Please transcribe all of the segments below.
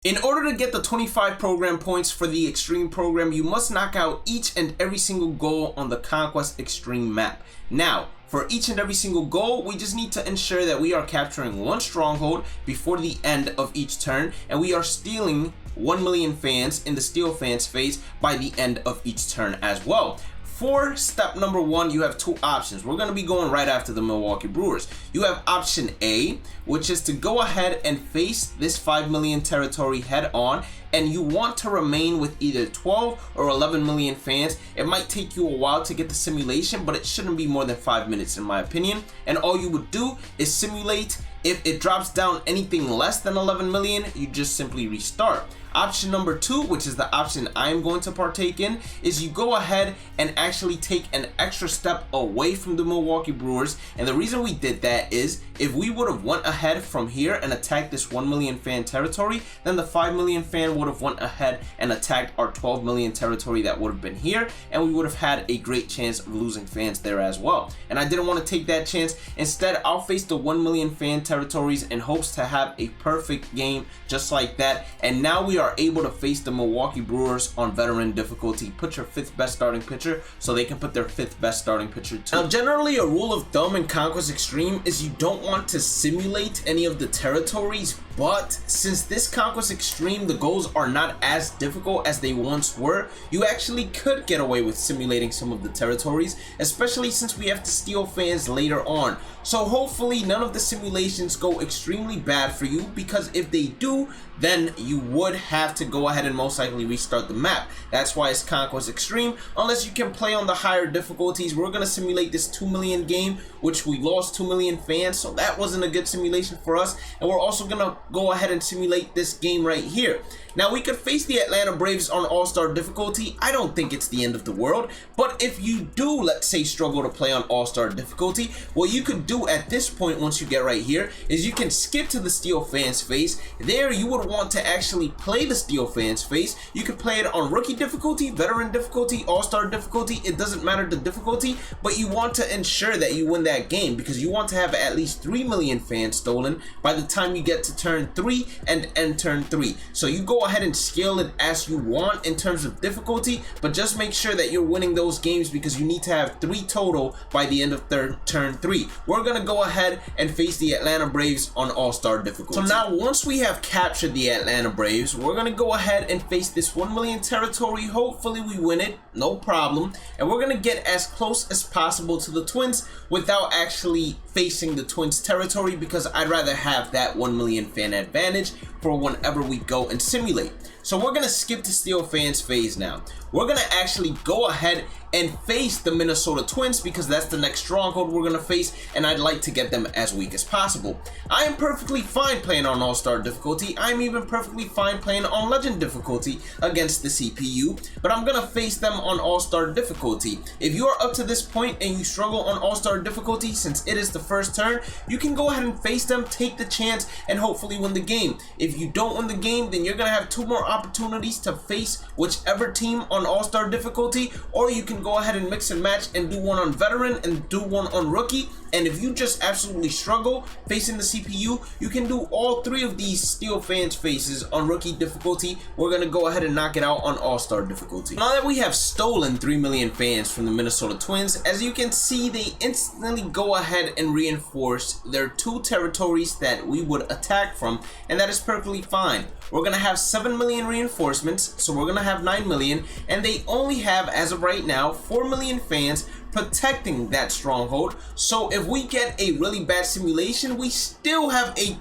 In order to get the 25 program points for the Extreme program, you must knock out each and every single goal on the Conquest Extreme map. Now, for each and every single goal, we just need to ensure that we are capturing one stronghold before the end of each turn, and we are stealing 1 million fans in the steal fans phase by the end of each turn as well. For step number 1, you have two options. We're going to be going right after the Milwaukee Brewers. You have option A, which is to go ahead and face this 5 million territory head on, and you want to remain with either 12 or 11 million fans. It might take you a while to get the simulation, but it shouldn't be more than 5 minutes in my opinion. And all you would do is simulate. If it drops down anything less than 11 million, you just simply restart. Option number 2, which is the option I'm going to partake in, is you go ahead and actually take an extra step away from the Milwaukee Brewers. And the reason we did that is if we would have went ahead from here and attacked this 1 million fan territory, then the 5 million fan would have went ahead and attacked our 12 million territory that would have been here, and we would have had a great chance of losing fans there as well. And I didn't want to take that chance. Instead, I'll face the 1 million fan territories in hopes to have a perfect game just like that. And now we are able to face the Milwaukee Brewers on veteran difficulty. Put your 5th best starting pitcher so they can put their 5th best starting pitcher too. Now, generally a rule of thumb in Conquest Extreme is you don't want to simulate any of the territories, but since this Conquest Extreme, the goals are not as difficult as they once were, you actually could get away with simulating some of the territories, especially since we have to steal fans later on. So hopefully none of the simulations go extremely bad for you, because if they do, then you would have to go ahead and most likely restart the map. That's why it's Conquest Extreme. Unless you can play on the higher difficulties, we're going to simulate this 2 million game, which we lost 2 million fans, so that wasn't a good simulation for us. And we're also going to go ahead and simulate this game right here. Now, we could face the Atlanta Braves on All-Star difficulty. I don't think it's the end of the world, but if you do, let's say, struggle to play on All-Star difficulty, what you could do at this point once you get right here is you can skip to the Steal Fans phase. There, you would want to actually play the Steal Fans phase. You could play it on Rookie difficulty, Veteran difficulty, All-Star difficulty. It doesn't matter the difficulty, but you want to ensure that you win that game because you want to have at least 3 million fans stolen by the time you get to turn 3 and end turn 3. So you go ahead and scale it as you want in terms of difficulty, but just make sure that you're winning those games because you need to have 3 total by the end of turn 3. We're gonna go ahead and face the Atlanta Braves on All-Star difficulty. So now, once we have captured the Atlanta Braves, we're gonna go ahead and face this 1 million territory. Hopefully we win it, no problem, and we're gonna get as close as possible to the Twins without actually facing the Twins territory, because I'd rather have that 1 million fan advantage for whenever we go and simulate. So we're gonna skip to Steal Fans phase now. We're gonna actually go ahead and face the Minnesota Twins because that's the next stronghold we're gonna face, and I'd like to get them as weak as possible. I am perfectly fine playing on All-Star difficulty. I'm even perfectly fine playing on Legend difficulty against the CPU, but I'm gonna face them on All-Star difficulty. If you are up to this point and you struggle on All-Star difficulty, since it is the first turn, you can go ahead and face them, take the chance, and hopefully win the game. If you don't win the game, then you're gonna have 2 more opportunities to face whichever team on All-Star difficulty, or you can go ahead and mix and match and do one on Veteran and do one on Rookie. And if you just absolutely struggle facing the CPU, you can do all 3 of these Steal Fans faces on Rookie difficulty. We're gonna go ahead and knock it out on All-Star difficulty. Now that we have stolen 3 million fans from the Minnesota Twins, as you can see, they instantly go ahead and reinforce their 2 territories that we would attack from, and that is perfectly fine. We're gonna have 7 million reinforcements, so we're gonna have 9 million, and they only have, as of right now, 4 million fans protecting that stronghold. So if we get a really bad simulation, we still have a...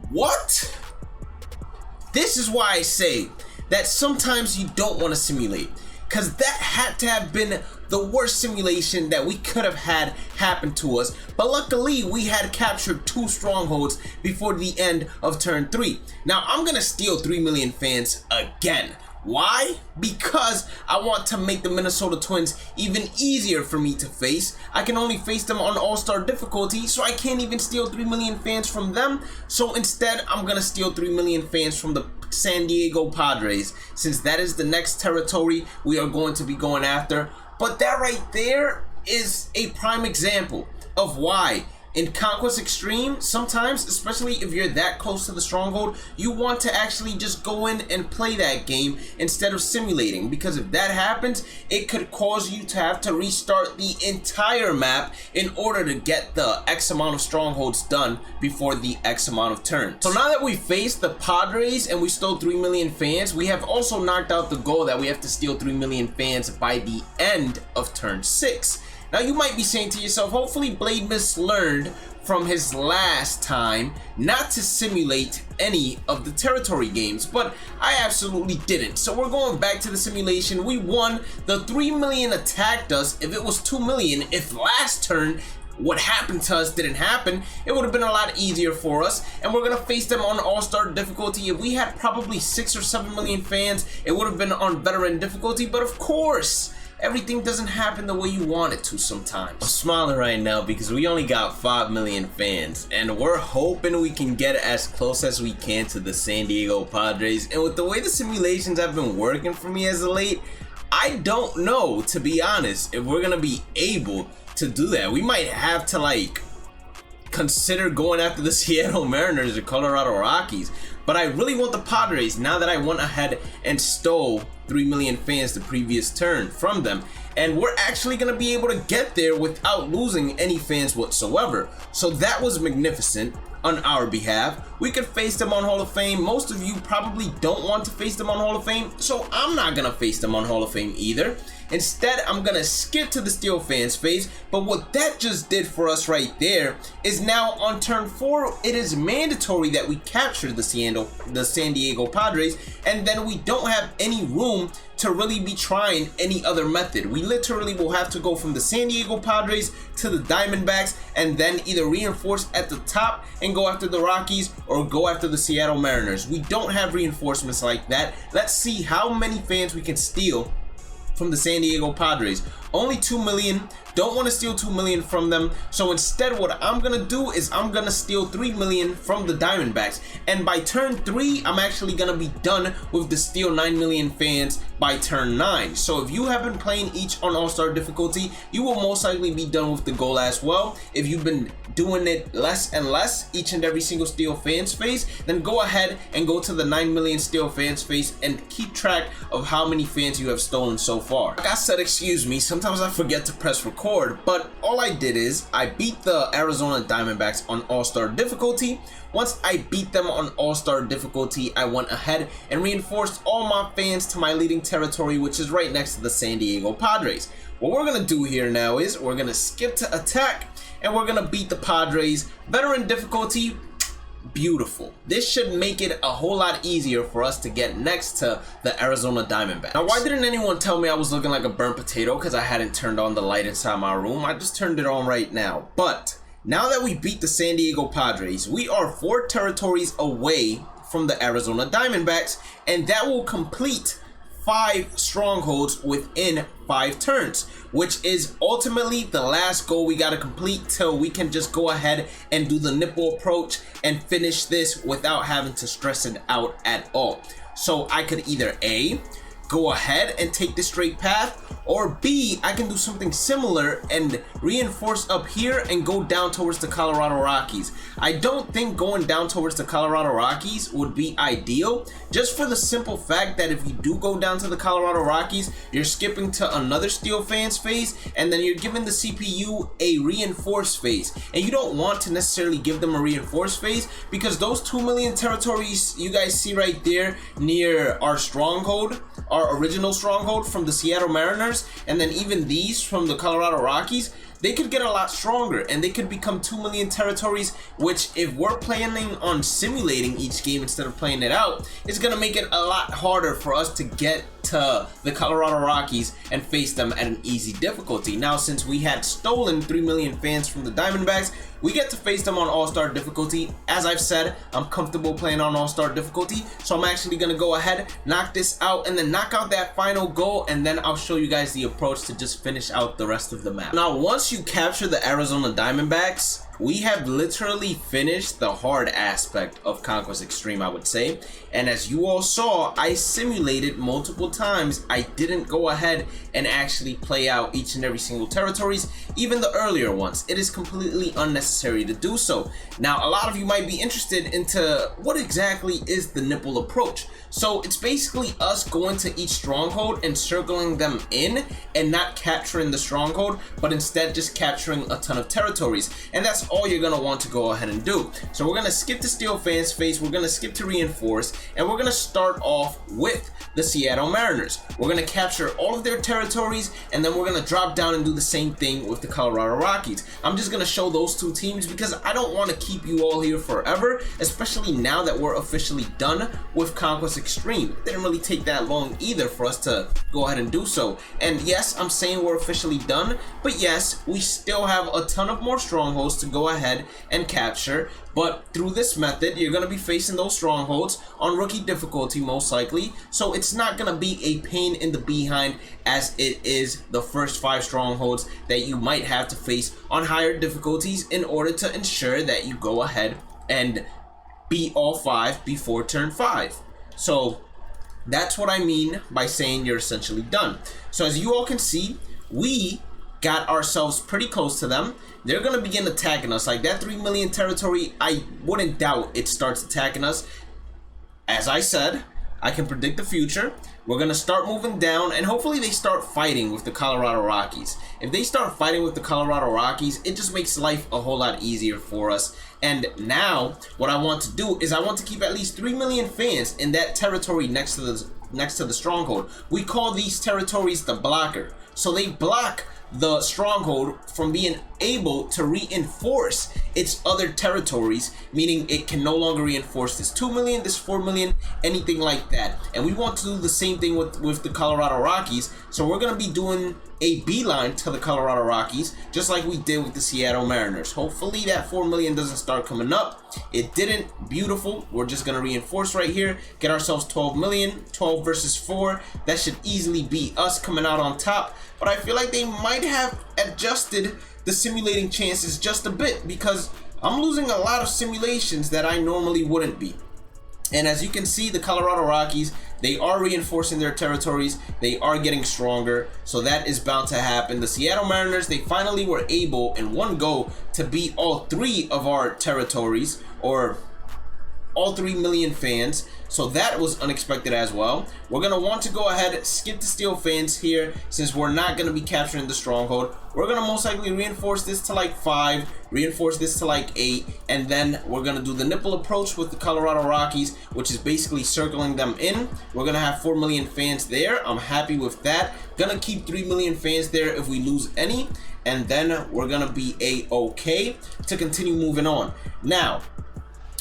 What? This is why I say that sometimes you don't want to simulate, because that had to have been the worst simulation that we could have had happen to us. But luckily, we had captured 2 strongholds before the end of turn 3. Now, I'm gonna steal 3 million fans again. Why? Because I want to make the Minnesota Twins even easier for me to face. I can only face them on All-Star difficulty, so I can't even steal 3 million fans from them. So instead, I'm gonna steal 3 million fans from the San Diego Padres, since that is the next territory we are going to be going after. But that right there is a prime example of why in Conquest Extreme, sometimes, especially if you're that close to the stronghold, you want to actually just go in and play that game instead of simulating, because if that happens, it could cause you to have to restart the entire map in order to get the X amount of strongholds done before the X amount of turns. So now that we faced the Padres and we stole 3 million fans, we have also knocked out the goal that we have to steal 3 million fans by the end of turn 6. Now you might be saying to yourself, hopefully Bhlademyst learned from his last time not to simulate any of the territory games, but I absolutely didn't. So we're going back to the simulation. We won. The 3 million attacked us. If it was 2 million, if last turn what happened to us didn't happen, it would have been a lot easier for us. And we're gonna face them on all-star difficulty. If we had probably 6 or 7 million fans, it would have been on veteran difficulty, but of course, everything doesn't happen the way you want it to sometimes. I'm smiling right now because we only got 5 million fans, and we're hoping we can get as close as we can to the San Diego Padres. And with the way the simulations have been working for me as of late, I don't know, to be honest, if we're gonna be able to do that. We might have to like consider going after the Seattle Mariners or Colorado Rockies. But I really want the Padres now that I went ahead and stole 3 million fans the previous turn from them. And we're actually going to be able to get there without losing any fans whatsoever. So that was magnificent on our behalf. We could face them on Hall of Fame. Most of you probably don't want to face them on Hall of Fame, so I'm not going to face them on Hall of Fame either. Instead, I'm going to skip to the Steel Fans phase. But what that just did for us right there is now on turn 4, it is mandatory that we capture the San Diego Padres, and then we don't have any room to really be trying any other method. We literally will have to go from the San Diego Padres to the Diamondbacks, and then either reinforce at the top and go after the Rockies or go after the Seattle Mariners. We don't have reinforcements like that. Let's see how many fans we can steal from the San Diego Padres. Only 2 million. Don't want to steal 2 million from them. So instead, what I'm going to do is I'm going to steal 3 million from the Diamondbacks. And by turn 3, I'm actually going to be done with the steal 9 million fans by turn 9. So if you have been playing each on all-star difficulty, you will most likely be done with the goal as well. If you've been doing it less and less each and every single steal fans phase, then go ahead and go to the 9 million steal fans phase and keep track of how many fans you have stolen so far. Like I said, excuse me, sometimes I forget to press record, but all I did is I beat the Arizona Diamondbacks on all-star difficulty. Once I beat them on all-star difficulty, I went ahead and reinforced all my fans to my leading territory, which is right next to the San Diego Padres. What we're gonna do here now is we're gonna skip to attack and we're gonna beat the Padres. Veteran difficulty, beautiful. This should make it a whole lot easier for us to get next to the Arizona Diamondbacks. Now, why didn't anyone tell me I was looking like a burnt potato? Because I hadn't turned on the light inside my room. I just turned it on right now. But now that we beat the San Diego Padres, we are 4 territories away from the Arizona Diamondbacks, and that will complete 5 strongholds within 5 turns, which is ultimately the last goal we got to complete till we can just go ahead and do the nipple approach and finish this without having to stress it out at all. So I could either A, go ahead and take the straight path, or B, I can do something similar and reinforce up here and go down towards the Colorado Rockies. I don't think going down towards the Colorado Rockies would be ideal, just for the simple fact that if you do go down to the Colorado Rockies, you're skipping to another Steel Fans phase, and then you're giving the CPU a reinforced phase. And you don't want to necessarily give them a reinforced phase, because those 2 million territories you guys see right there near our stronghold, our original stronghold from the Seattle Mariners, and then even these from the Colorado Rockies, they could get a lot stronger and they could become 2 million territories, which if we're planning on simulating each game instead of playing it out, it's going to make it a lot harder for us to get to the Colorado Rockies and face them at an easy difficulty. Now, since we had stolen 3 million fans from the Diamondbacks, we get to face them on all-star difficulty. As I've said, I'm comfortable playing on all-star difficulty, so I'm actually going to go ahead, knock this out, and then knock out that final goal, and then I'll show you guys the approach to just finish out the rest of the map. Now, once you capture the Arizona Diamondbacks, we have literally finished the hard aspect of Conquest Extreme, I would say. And as you all saw, I simulated multiple times. I didn't go ahead and actually play out each and every single territories, even the earlier ones. It is completely unnecessary to do so. Now, a lot of you might be interested into what exactly is the nipple approach. So it's basically us going to each stronghold and circling them in and not capturing the stronghold, but instead just capturing a ton of territories. And that's all you're gonna want to go ahead and do. So we're gonna skip to Steel Fans Face, we're gonna skip to Reinforce, and we're gonna start off with the Seattle Mariners. We're gonna capture all of their territories, and then we're gonna drop down and do the same thing with the Colorado Rockies. I'm just gonna show those two teams because I don't want to keep you all here forever, especially now that we're officially done with Conquest Extreme. It didn't really take that long either for us to go ahead and do so. And yes, I'm saying we're officially done, but yes, we still have a ton of more strongholds to go ahead and capture. But through this method, you're going to be facing those strongholds on rookie difficulty most likely, so it's not going to be a pain in the behind as it is the first 5 strongholds that you might have to face on higher difficulties in order to ensure that you go ahead and beat all 5 before turn 5. So that's what I mean by saying you're essentially done. So as you all can see, we got ourselves pretty close to them. They're gonna begin attacking us. Like that 3 million territory, I wouldn't doubt it starts attacking us. As I said, I can predict the future. We're gonna start moving down, and hopefully they start fighting with the Colorado Rockies. If they start fighting with the Colorado Rockies, it just makes life a whole lot easier for us. And now what I want to do is I want to keep at least 3 million fans in that territory next to the stronghold. We call these territories the blocker. So they block the stronghold from being able to reinforce its other territories, meaning it can no longer reinforce this 2 million, this 4 million, anything like that. And we want to do the same thing with the Colorado Rockies. So we're going to be doing a beeline to the Colorado Rockies, just like we did with the Seattle Mariners. Hopefully that 4 million doesn't start coming up. It didn't. Beautiful. We're just going to reinforce right here, get ourselves 12 million, 12 versus 4. That should easily be us coming out on top. But I feel like they might have adjusted the simulating chances just a bit, because I'm losing a lot of simulations that I normally wouldn't be. And as you can see, the Colorado Rockies, they are reinforcing their territories. They are getting stronger, so that is bound to happen. The Seattle Mariners, they finally were able in one go to beat all 3 of our territories, or all 3 million fans. So that was unexpected as well. We're going to want to go ahead, skip the Steel Fans here, since we're not going to be capturing the stronghold. We're going to most likely reinforce this to like 5, reinforce this to like 8, and then we're going to do the nipple approach with the Colorado Rockies, which is basically circling them in. We're going to have 4 million fans there. I'm happy with that. Gonna keep 3 million fans there if we lose any, and then we're going to be a-okay to continue moving on. Now,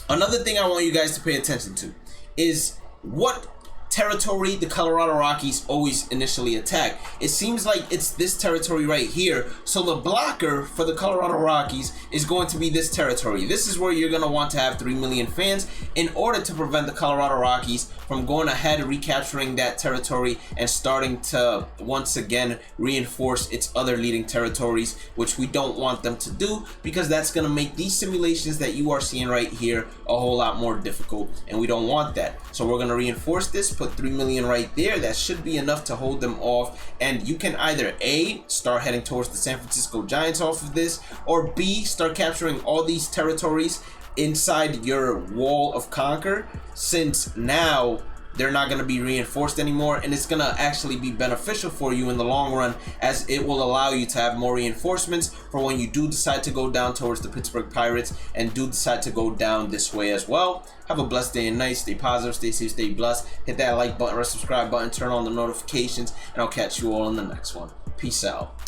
another thing I want you guys to pay attention to is what territory the Colorado Rockies always initially attack. It seems like it's this territory right here. So the blocker for the Colorado Rockies is going to be this territory. This is where you're going to want to have 3 million fans in order to prevent the Colorado Rockies from going ahead and recapturing that territory and starting to once again reinforce its other leading territories, which we don't want them to do, because that's going to make these simulations that you are seeing right here a whole lot more difficult, and we don't want that. So we're going to reinforce this, put 3 million right there. That should be enough to hold them off, and you can either A, start heading towards the San Francisco Giants off of this, or B, start capturing all these territories inside your wall of conquer, since now they're not going to be reinforced anymore, and it's going to actually be beneficial for you in the long run, as it will allow you to have more reinforcements for when you do decide to go down towards the Pittsburgh Pirates and do decide to go down this way as well. Have a blessed day and night. Stay positive, stay safe, stay blessed. Hit that like button or subscribe button, turn on the notifications, and I'll catch you all in the next one. Peace out.